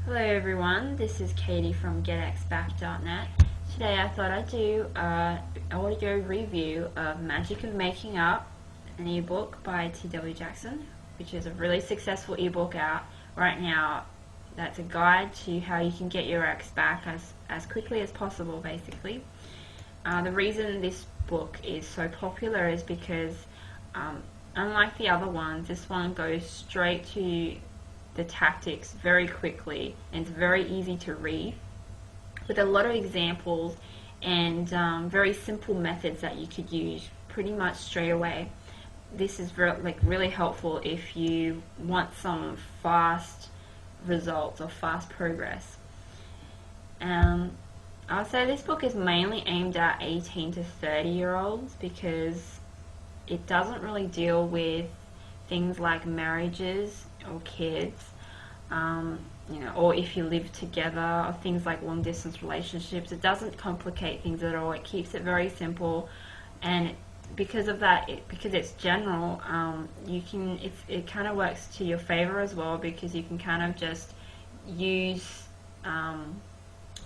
Hello everyone, this is Katie from GetXBack.net. Today I thought I'd do an audio review of Magic of Making Up, an ebook by T.W. Jackson, which is a really successful ebook out right now. That's a guide to how you can get your ex back as quickly as possible, basically. The reason this book is so popular is because unlike the other ones, this one goes straight to the tactics very quickly, and it's very easy to read with a lot of examples and very simple methods that you could use pretty much straight away. This is really helpful if you want some fast results or fast progress. I would say this book is mainly aimed at 18 to 30-year-olds because it doesn't really deal with things like marriages or kids, or if you live together, or things like long distance relationships. It doesn't complicate things at all. It keeps it very simple, and because of that, because it's general, it kind of works to your favor as well, because you can kind of just use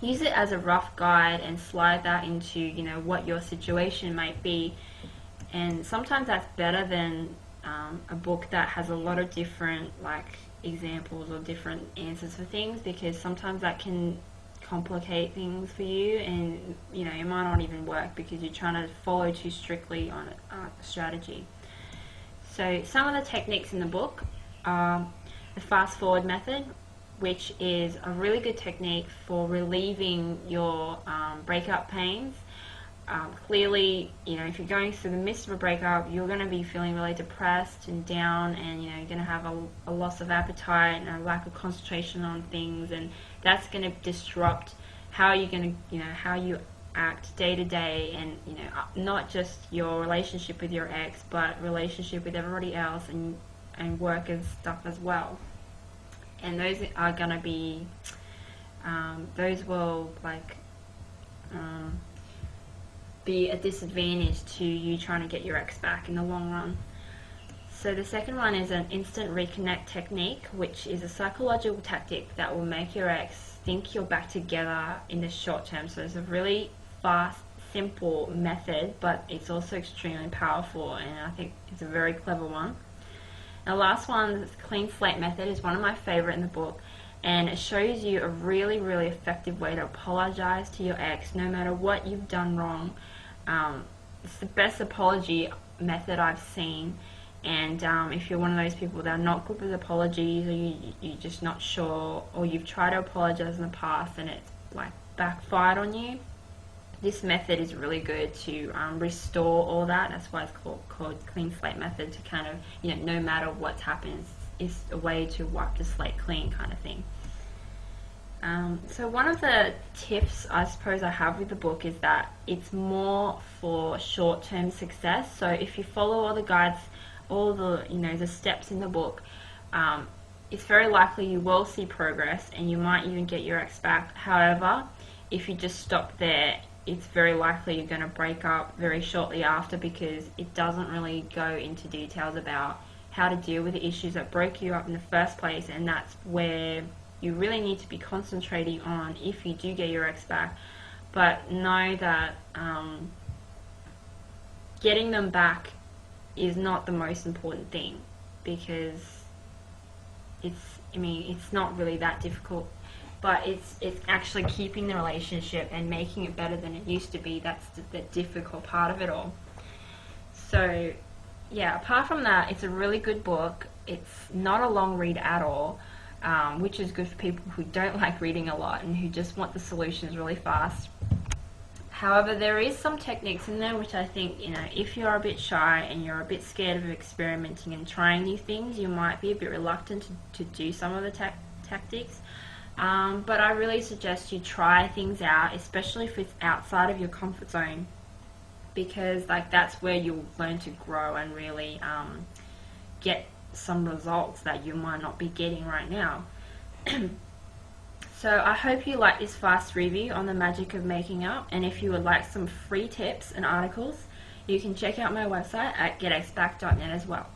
it as a rough guide and slide that into what your situation might be. And sometimes that's better than a book that has a lot of different examples or different answers for things, because sometimes that can complicate things for you, and it might not even work because you're trying to follow too strictly on a strategy. So some of the techniques in the book are the fast forward method, which is a really good technique for relieving your breakup pains. Clearly, if you're going through the midst of a breakup, you're going to be feeling really depressed and down, and you're going to have a loss of appetite and a lack of concentration on things, and that's going to disrupt how you're going to, how you act day to day, and not just your relationship with your ex, but relationship with everybody else and work and stuff as well. And those are going to be, those will be a disadvantage to you trying to get your ex back in the long run. So the second one is an instant reconnect technique, which is a psychological tactic that will make your ex think you're back together in the short term. So it's a really fast, simple method, but it's also extremely powerful, and I think it's a very clever one. The last one, the clean slate method, is one of my favorite in the book, and it shows you a really, really effective way to apologize to your ex no matter what you've done wrong. It's the best apology method I've seen, and if you're one of those people that are not good with apologies, or you're just not sure, or you've tried to apologize in the past and it's backfired on you, this method is really good to restore all that. That's why it's called clean slate method, to kind of, no matter what's happened, it's a way to wipe the slate clean kind of thing. So one of the tips I suppose I have with the book is that it's more for short-term success. So if you follow all the guides, all the the steps in the book, it's very likely you will see progress, and you might even get your ex back. However, if you just stop there, it's very likely you're going to break up very shortly after, because it doesn't really go into details about how to deal with the issues that broke you up in the first place, and that's where you really need to be concentrating on if you do get your ex back. But know that getting them back is not the most important thing, because it's not really that difficult, but it's actually keeping the relationship and making it better than it used to be. That's the difficult part of it all. So yeah, apart from that, it's a really good book. It's not a long read at all, which is good for people who don't like reading a lot and who just want the solutions really fast. However, there is some techniques in there which I think, if you're a bit shy and you're a bit scared of experimenting and trying new things, you might be a bit reluctant to do some of the tactics. But I really suggest you try things out, especially if it's outside of your comfort zone, because that's where you'll learn to grow and really get some results that you might not be getting right now. So I hope you like this fast review on the magic of making up, and if you would like some free tips and articles, you can check out my website at getxback.net as well.